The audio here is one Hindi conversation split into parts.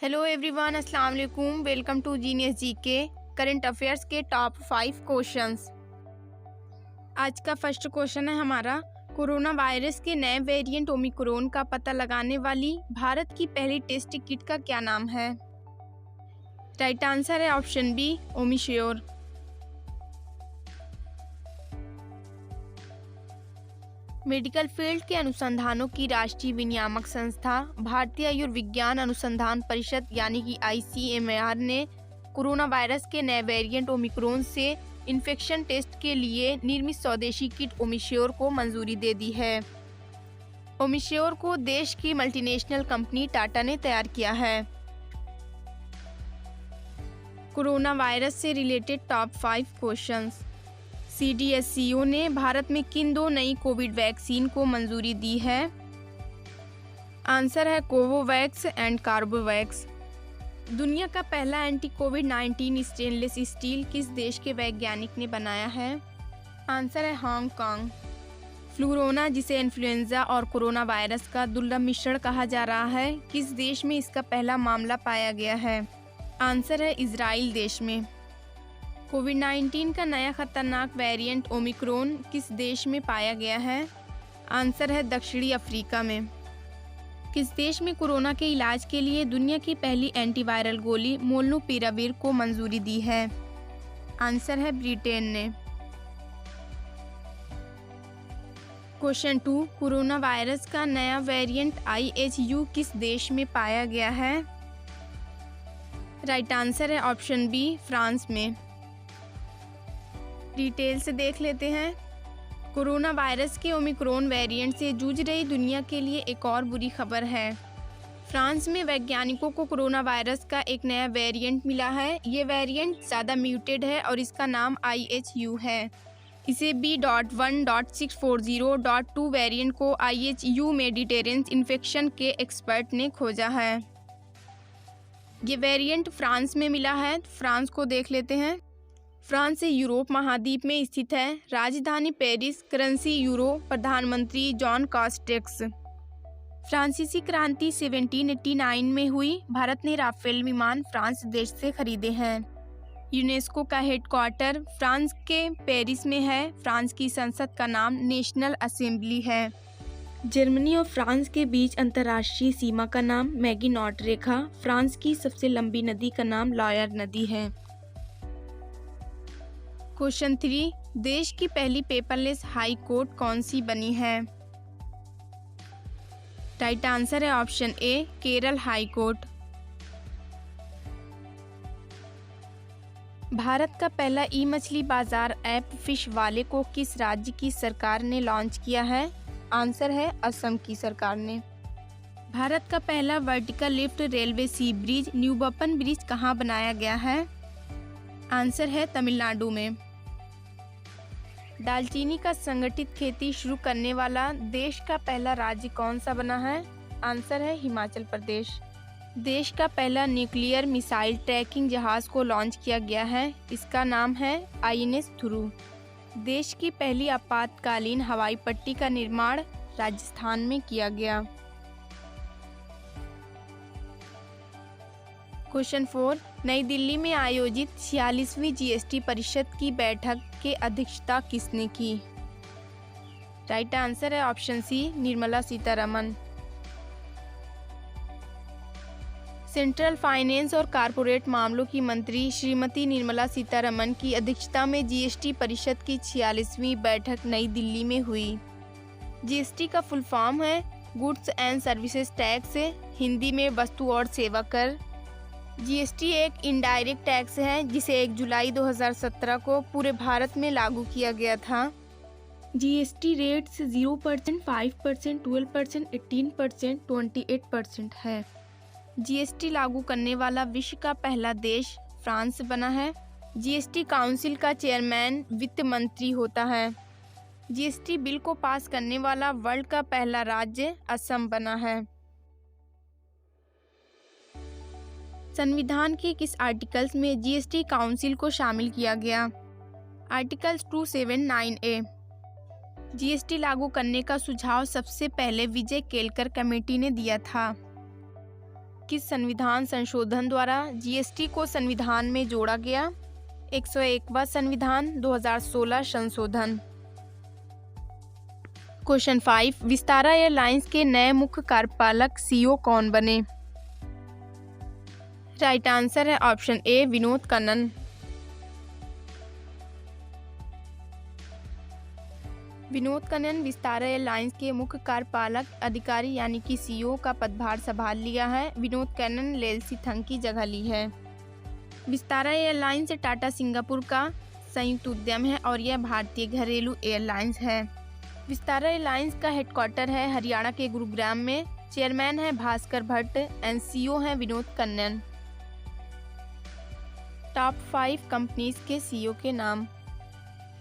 हेलो एवरीवन, अस्सलाम वालेकुम। Welcome to genius GK current affairs के टॉप 5 क्वेश्चंस। आज का फर्स्ट क्वेश्चन है हमारा, कोरोना वायरस के नए वेरिएंट ओमिक्रॉन का पता लगाने वाली भारत की पहली टेस्ट किट का क्या नाम है? राइट आंसर है ऑप्शन बी, ओमिश्योर। मेडिकल फील्ड के अनुसंधानों की राष्ट्रीय विनियामक संस्था भारतीय आयुर्विज्ञान अनुसंधान परिषद यानी कि ICMR ने कोरोना वायरस के नए वेरिएंट ओमिक्रॉन से इन्फेक्शन टेस्ट के लिए निर्मित स्वदेशी किट ओमिश्योर को मंजूरी दे दी है। ओमिश्योर को देश की मल्टीनेशनल कंपनी टाटा ने तैयार किया है। कोरोना वायरस से रिलेटेड टॉप 5 क्वेश्चंस। CDSCO ने भारत में किन 2 नई कोविड वैक्सीन को मंजूरी दी है? आंसर है कोवोवैक्स एंड कार्बोवैक्स। दुनिया का पहला एंटी कोविड-19 स्टेनलेस स्टील किस देश के वैज्ञानिक ने बनाया है? आंसर है हांगकांग। फ्लूरोना, जिसे इन्फ्लुएंजा और कोरोना वायरस का दुर्लभ मिश्रण कहा जा रहा है, किस देश में इसका पहला मामला पाया गया है? आंसर है इजराइल देश में। कोविड-19 का नया खतरनाक वेरिएंट ओमिक्रॉन किस देश में पाया गया है? आंसर है दक्षिणी अफ्रीका में। किस देश में कोरोना के इलाज के लिए दुनिया की पहली एंटीवायरल गोली मोलनुपिराविर को मंजूरी दी है? आंसर है ब्रिटेन ने। क्वेश्चन 2, कोरोना वायरस का नया वेरिएंट IHU किस देश में पाया गया है? राइट आंसर है ऑप्शन बी, फ्रांस में। डिटेल से देख लेते हैं। कोरोना वायरस के ओमिक्रॉन वेरिएंट से जूझ रही दुनिया के लिए एक और बुरी खबर है। फ्रांस में वैज्ञानिकों को कोरोना वायरस का एक नया वेरिएंट मिला है। ये वेरिएंट ज़्यादा म्यूटेड है और इसका नाम IHU है। इसे B.1.640.2 वेरिएंट को IHU मेडिटेरेनियन इन्फेक्शन के एक्सपर्ट ने खोजा है। ये वेरिएंट फ्रांस में मिला है। फ्रांस को देख लेते हैं। फ्रांस यूरोप महाद्वीप में स्थित है। राजधानी पेरिस, करेंसी यूरो, प्रधानमंत्री जॉन कास्टेक्स। फ्रांसीसी क्रांति 1789 में हुई। भारत ने राफेल विमान फ्रांस देश से खरीदे हैं। यूनेस्को का हेडक्वार्टर फ्रांस के पेरिस में है। फ्रांस की संसद का नाम नेशनल असेंबली है। जर्मनी और फ्रांस के बीच अंतर्राष्ट्रीय सीमा का नाम मैगिनॉट रेखा। फ्रांस की सबसे लंबी नदी का नाम लॉयर नदी है। क्वेश्चन 3, देश की पहली पेपरलेस हाई कोर्ट कौन सी बनी है? राइट आंसर है option A, Kerala high court. Bharat का पहला ई-मछली बाजार ऐप फिश वाले को किस राज्य की सरकार ने लॉन्च किया है? आंसर है असम की सरकार ने। भारत का पहला वर्टिकल लिफ्ट रेलवे सी ब्रिज न्यू बपन ब्रिज कहाँ बनाया गया है? आंसर है तमिलनाडु में। दालचीनी का संगठित खेती शुरू करने वाला देश का पहला राज्य कौन सा बना है? आंसर है हिमाचल प्रदेश। देश का पहला न्यूक्लियर मिसाइल ट्रैकिंग जहाज को लॉन्च किया गया है। इसका नाम है INS ध्रुव। देश की पहली आपातकालीन हवाई पट्टी का निर्माण राजस्थान में किया गया। क्वेश्चन 4, नई दिल्ली में आयोजित 46वीं GST परिषद की बैठक की अध्यक्षता किसने की? राइट आंसर है option C, Nirmala Sitharaman. Central finance और कारपोरेट मामलों की मंत्री श्रीमती निर्मला सीतारमण की अध्यक्षता में GST परिषद की 46वीं बैठक नई दिल्ली में हुई। GST का फुल फॉर्म है goods and services tax, Hindi में वस्तु और सेवा कर। GST एक इनडायरेक्ट टैक्स है जिसे 1 जुलाई 2017 को पूरे भारत में लागू किया गया था। GST रेट्स 0%, 5%, 12%, 18%, 28% है। GST लागू करने वाला विश्व का पहला देश फ्रांस बना है। GST काउंसिल का चेयरमैन वित्त मंत्री होता है। GST बिल को पास करने वाला वर्ल्ड का पहला राज्य असम बना है। संविधान के किस आर्टिकल्स में GST काउंसिल को शामिल किया गया? Articles 279A। GST लागू करने का सुझाव सबसे पहले विजय केलकर कमेटी ने दिया था। किस संविधान संशोधन द्वारा जीएसटी को संविधान में जोड़ा गया? 101वां संविधान 2016 संशोधन। क्वेश्चन 5, विस्तारा एयरलाइंस के नए मुख्य कार्यपालक सीईओ कौन बने? राइट आंसर है option A Vinod Kannan. Vinod Kannan Vistara airlines के मुख्य कार्यपालक अधिकारी यानी कि सीईओ का पदभार संभाल लिया है। विनोद कन्नन लेल्सी थंग की जगह ली है। विस्तारा एयरलाइंस टाटा सिंगापुर का संयुक्त उद्यम है और यह भारतीय घरेलू एयरलाइंस है। विस्तारा एयरलाइंस का हेडक्वार्टर है हरियाणा के गुरुग्राम में। चेयरमैन है भास्कर भट्ट एंड सीईओ है विनोद कन्नन। टॉप 5 कंपनीज के सीईओ के नाम।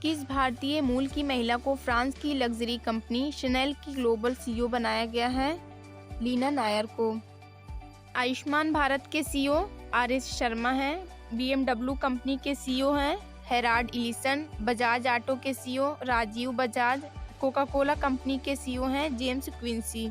किस भारतीय मूल की महिला को फ्रांस की लग्जरी कंपनी शनेल की ग्लोबल सीईओ बनाया गया है? लीना नायर को। आयुष्मान भारत के सीईओ आर.एस. शर्मा हैं। BMW कंपनी के सीईओ हैं हेराल्ड इलिसन। बजाज ऑटो के CEO Rajiv Bajaj. Coca Cola company के सीईओ हैं जेम्स क्विंसी।